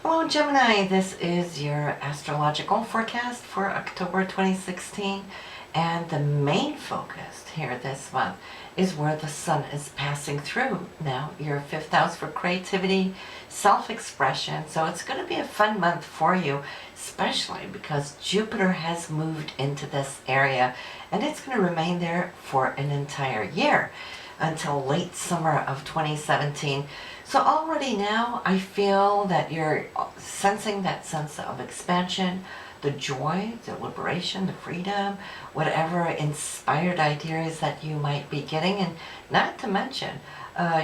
Hello Gemini, this is your astrological forecast for October 2016, and the main focus here this month is where the sun is passing through now, your fifth house for creativity, self-expression. So it's going to be a fun month for you, especially because Jupiter has moved into this area and it's going to remain there for an entire year until late summer of 2017. So already now I feel that you're sensing that sense of expansion, the joy, the liberation, the freedom, whatever inspired ideas that you might be getting, and not to mention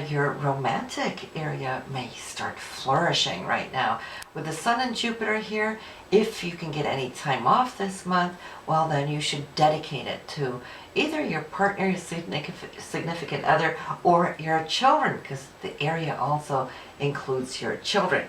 your romantic area may start flourishing right now. With the Sun and Jupiter here, if you can get any time off this month, well then you should dedicate it to either your partner, your significant other, or your children, because the area also includes your children.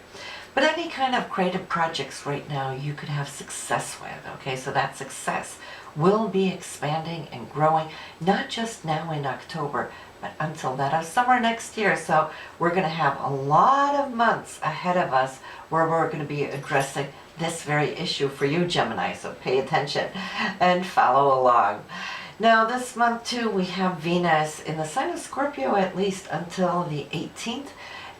But any kind of creative projects right now you could have success with, okay? So that success will be expanding and growing, not just now in October, but until that of summer next year. So we're going to have a lot of months ahead of us where we're going to be addressing this very issue for you, Gemini. So pay attention and follow along. Now this month too, we have Venus in the sign of Scorpio at least until the 18th.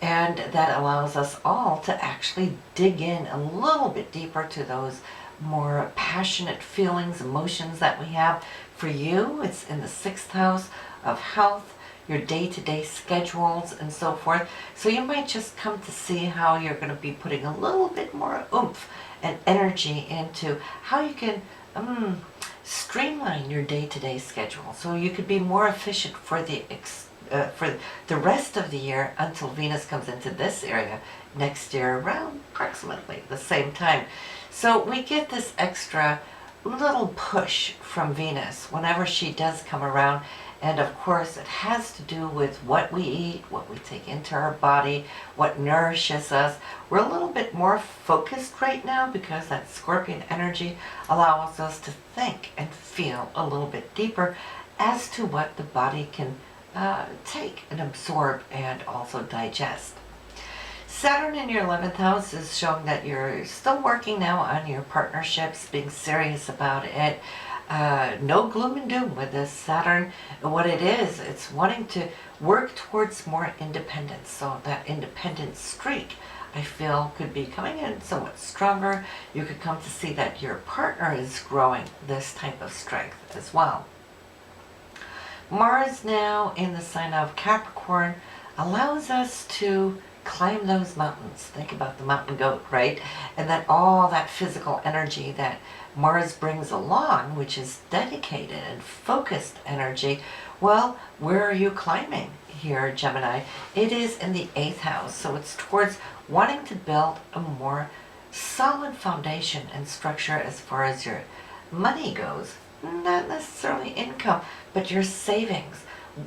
And that allows us all to actually dig in a little bit deeper to those more passionate feelings, emotions that we have. For you, it's in the sixth house of health, your day-to-day schedules and so forth. So you might just come to see how you're going to be putting a little bit more oomph and energy into how you can streamline your day-to-day schedule so you could be more efficient for the rest of the year until Venus comes into this area next year around approximately the same time. So we get this extra little push from Venus whenever she does come around, and of course it has to do with what we eat, what we take into our body, what nourishes us. We're a little bit more focused right now because that Scorpion energy allows us to think and feel a little bit deeper as to what the body can take and absorb and also digest. Saturn in your 11th house is showing that you're still working now on your partnerships, being serious about it. No gloom and doom with this Saturn. What it is, it's wanting to work towards more independence. So that independent streak, I feel, could be coming in somewhat stronger. You could come to see that your partner is growing this type of strength as well. Mars now in the sign of Capricorn allows us to climb those mountains. Think about the mountain goat, right? And that all that physical energy that Mars brings along, which is dedicated and focused energy. Well, where are you climbing here, Gemini? It is in the 8th house, so it's towards wanting to build a more solid foundation and structure as far as your money goes. Not necessarily income, but your savings.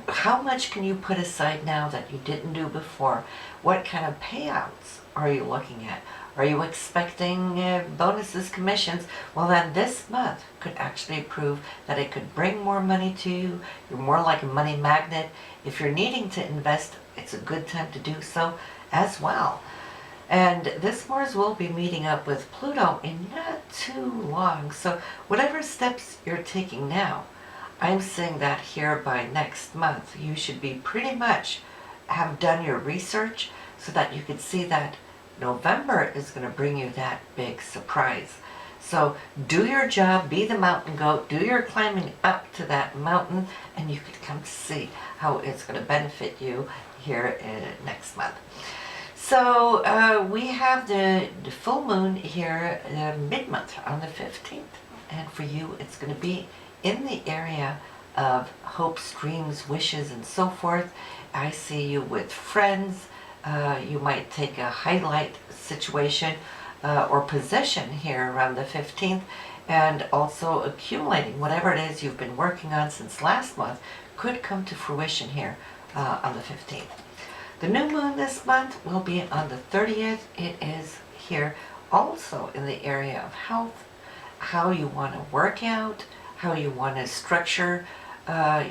How much can you put aside now that you didn't do before? What kind of payouts are you looking at? Are you expecting bonuses, commissions? Well, then this month could actually prove that it could bring more money to you. You're more like a money magnet. If you're needing to invest, it's a good time to do so as well. And this Mars will be meeting up with Pluto in not too long. So whatever steps you're taking now, I'm saying that here by next month, you should be pretty much have done your research so that you could see that November is going to bring you that big surprise. So do your job, be the mountain goat, do your climbing up to that mountain, and you could come to see how it's going to benefit you here next month. So we have the full moon here mid-month on the 15th. And for you, it's going to be in the area of hopes, dreams, wishes, and so forth. I see you with friends. You might take a highlight situation or position here around the 15th, and also accumulating whatever it is you've been working on since last month could come to fruition here on the 15th. The new moon this month will be on the 30th. It is here also in the area of health, how you want to work out, how you want to structure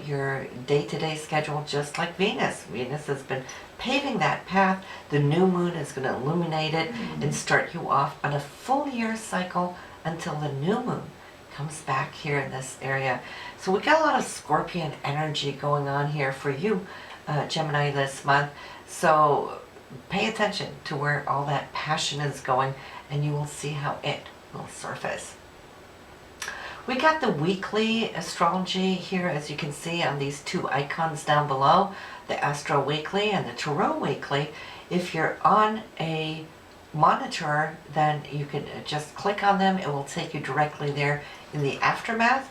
your day-to-day schedule just like Venus. Venus has been paving that path. The new moon is going to illuminate it and start you off on a full year cycle until the new moon comes back here in this area. So we got a lot of Scorpion energy going on here for you, Gemini, this month. So pay attention to where all that passion is going, and you will see how it will surface. We got the weekly astrology here, as you can see on these two icons down below, the Astro Weekly and the Tarot Weekly. If you're on a monitor, then you can just click on them. It will take you directly there in the aftermath,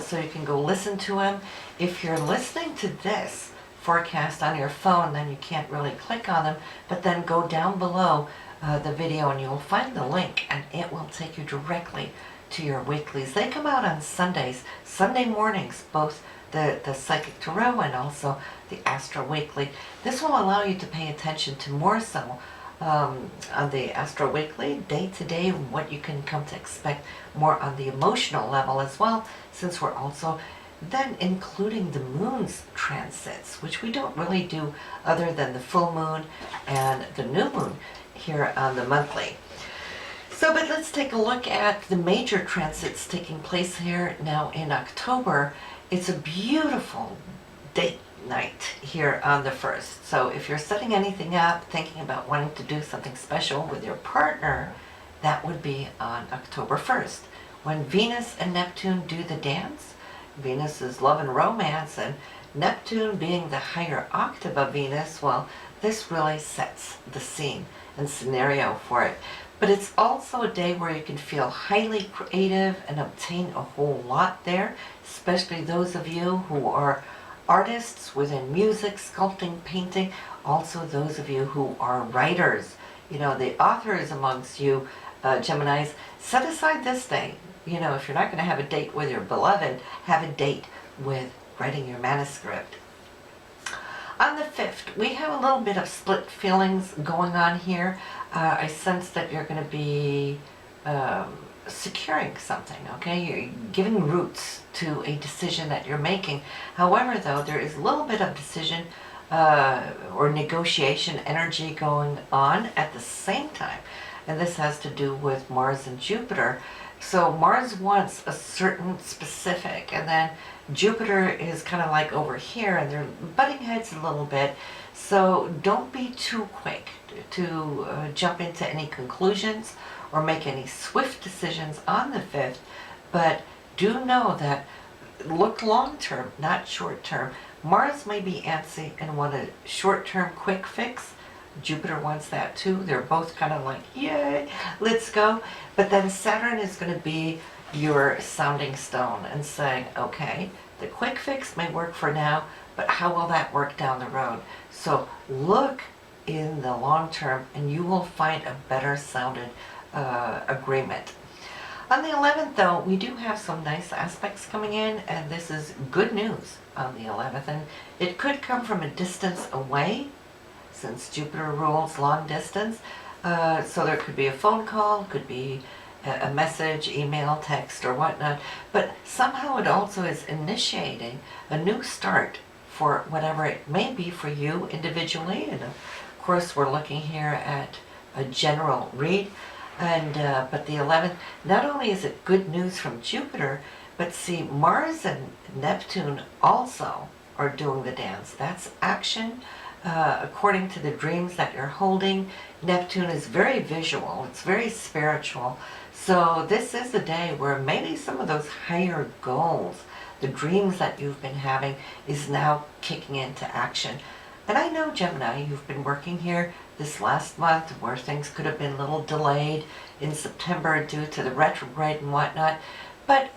so you can go listen to them. If you're listening to this forecast on your phone, then you can't really click on them, but then go down below the video and you'll find the link, and it will take you directly to your weeklies. They come out on Sundays, Sunday mornings, both the Psychic Tarot and also the Astro Weekly. This will allow you to pay attention to more so on the Astro Weekly, day to day, what you can come to expect more on the emotional level as well, since we're also then including the moon's transits, which we don't really do other than the full moon and the new moon here on the monthly. So, but let's take a look at the major transits taking place here now in October. It's a beautiful date night here on the 1st. So if you're setting anything up, thinking about wanting to do something special with your partner, that would be on October 1st, when Venus and Neptune do the dance. Venus is love and romance, and Neptune being the higher octave of Venus, well, this really sets the scene and scenario for it. But it's also a day where you can feel highly creative and obtain a whole lot there, especially those of you who are artists within music, sculpting, painting, also those of you who are writers. You know, the authors amongst you, Geminis, set aside this day. You know, if you're not going to have a date with your beloved, have a date with writing your manuscript. On the 5th, we have a little bit of split feelings going on here. I sense that you're going to be securing something, okay? You're giving roots to a decision that you're making. However, though, there is a little bit of decision or negotiation energy going on at the same time. And this has to do with Mars and Jupiter. So Mars wants a certain specific, and then Jupiter is kind of like over here, and they're butting heads a little bit. So don't be too quick to jump into any conclusions or make any swift decisions on the 5th, but do know that look long term, not short term. Mars may be antsy and want a short term quick fix. Jupiter wants that too. They're both kind of like, yay, let's go. But then Saturn is going to be your sounding stone and saying, okay, the quick fix may work for now, but how will that work down the road? So look in the long term and you will find a better sounded agreement. On the 11th, though, we do have some nice aspects coming in, and this is good news on the 11th, and it could come from a distance away, since Jupiter rules long distance. So there could be a phone call, could be a message, email, text, or whatnot, but somehow it also is initiating a new start for whatever it may be for you individually. And of course, we're looking here at a general read. And but the 11th, not only is it good news from Jupiter, but see, Mars and Neptune also are doing the dance. That's action. According to the dreams that you're holding, Neptune is very visual, it's very spiritual. So this is the day where maybe some of those higher goals, the dreams that you've been having, is now kicking into action. And I know, Gemini, you've been working here this last month where things could have been a little delayed in September due to the retrograde and whatnot, but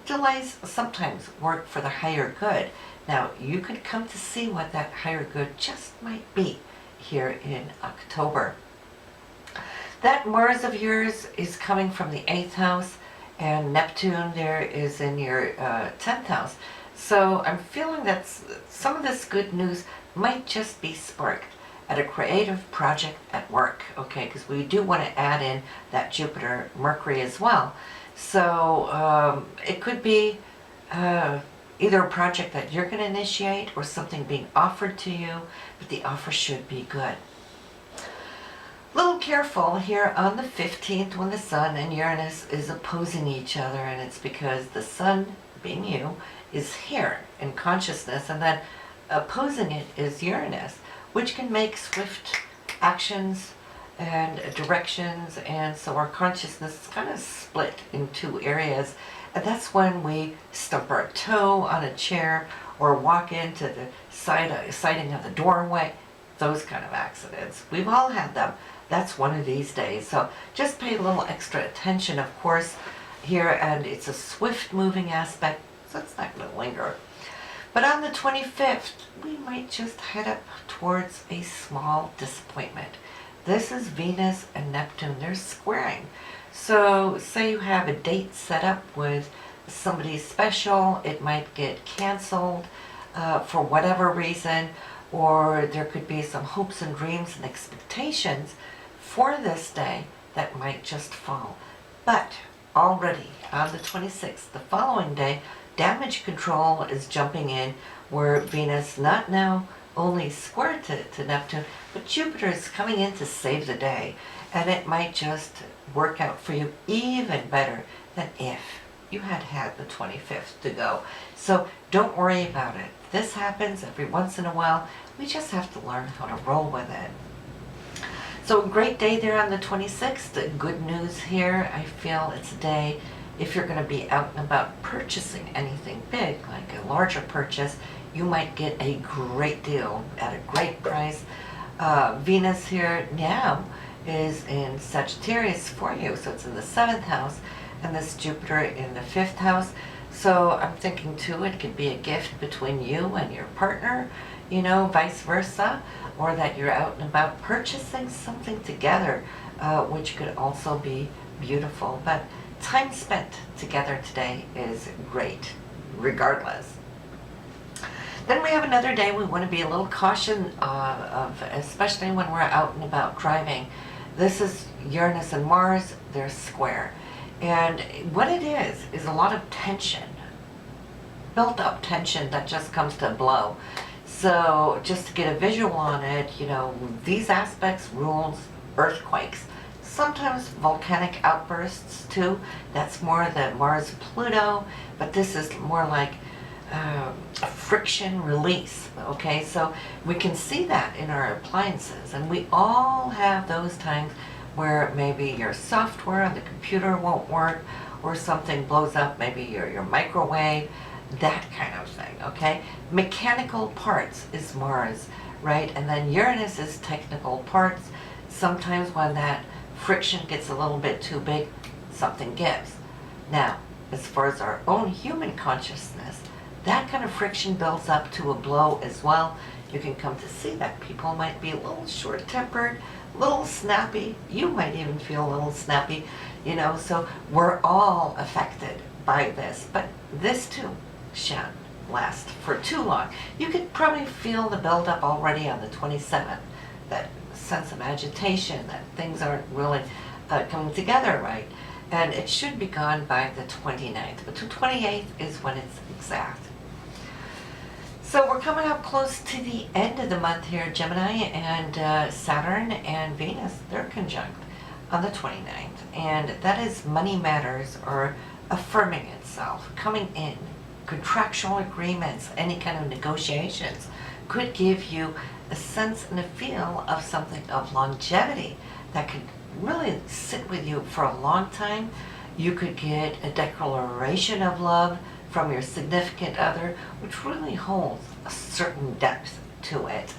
delays sometimes work for the higher good. Now, you could come to see what that higher good just might be here in October. That Mars of yours is coming from the 8th house, and Neptune there is in your 10th house. So I'm feeling that some of this good news might just be sparked at a creative project at work, okay? Because we do want to add in that Jupiter, Mercury as well. So it could be either a project that you're going to initiate or something being offered to you, but the offer should be good. A little careful here on the 15th when the Sun and Uranus is opposing each other, and it's because the Sun, being you, is here in consciousness, and then opposing it is Uranus, which can make swift actions and directions, and so our consciousness is kind of split in two areas, and that's when we stump our toe on a chair or walk into the siding of the doorway, those kind of accidents. We've all had them. That's one of these days, so just pay a little extra attention, of course, here, and it's a swift moving aspect, so it's not going to linger. But on the 25th, we might just head up towards a small disappointment. This is Venus and Neptune. They're squaring. So say you have a date set up with somebody special, it might get canceled for whatever reason, or there could be some hopes and dreams and expectations for this day that might just fall. But already on the 26th, the following day, damage control is jumping in, where Venus not now only square to Neptune, but Jupiter is coming in to save the day, and it might just work out for you even better than if you had the 25th to go. So don't worry about it. This happens every once in a while. We just have to learn how to roll with it. So a great day there on the 26th. Good news here. I feel it's a day, if you're going to be out and about purchasing anything big, like a larger purchase, you might get a great deal at a great price. Venus here now is in Sagittarius for you, so it's in the 7th house, and this Jupiter in the 5th house. So I'm thinking too, it could be a gift between you and your partner, you know, vice versa, or that you're out and about purchasing something together, which could also be beautiful. But time spent together today is great, regardless. Then we have another day we want to be a little cautious of, especially when we're out and about driving. This is Uranus and Mars, they're square. And what it is a lot of tension, built up tension that just comes to a blow. So just to get a visual on it, you know, these aspects rules earthquakes, sometimes volcanic outbursts too. That's more the Mars-Pluto, but this is more like friction release, okay? So we can see that in our appliances, and we all have those times where maybe your software on the computer won't work, or something blows up, maybe your microwave, that kind of thing, okay? Mechanical parts is Mars, right? And then Uranus is technical parts. Sometimes when that friction gets a little bit too big, something gives. Now, as far as our own human consciousness, that kind of friction builds up to a blow as well. You can come to see that people might be a little short-tempered, a little snappy. You might even feel a little snappy, you know, so we're all affected by this. But this too shan't last for too long. You could probably feel the buildup already on the 27th, that sense of agitation, that things aren't really coming together right. And it should be gone by the 29th, but the 28th is when it's exact. So we're coming up close to the end of the month here, Gemini, and Saturn and Venus, they're conjunct on the 29th. And that is money matters, or affirming itself, coming in. Contractual agreements, any kind of negotiations could give you a sense and a feel of something of longevity that could really sit with you for a long time. You could get a declaration of love from your significant other, which really holds a certain depth to it.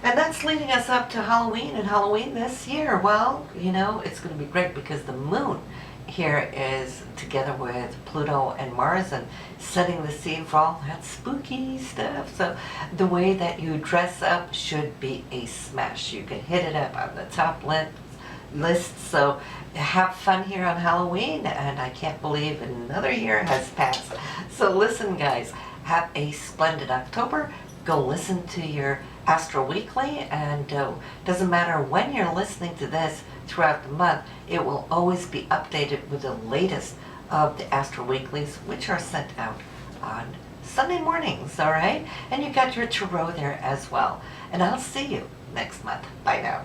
And that's leading us up to Halloween, and Halloween this year, well, you know, it's going to be great because the moon here is together with Pluto and Mars and setting the scene for all that spooky stuff. So the way that you dress up should be a smash. You can hit it up on the top list. So have fun here on Halloween, and I can't believe another year has passed. So listen, guys, have a splendid October. Go listen to your Astro Weekly, and doesn't matter when you're listening to this throughout the month, it will always be updated with the latest of the Astro Weeklies, which are sent out on Sunday mornings, all right? And you got your tarot there as well. And I'll see you next month. Bye now.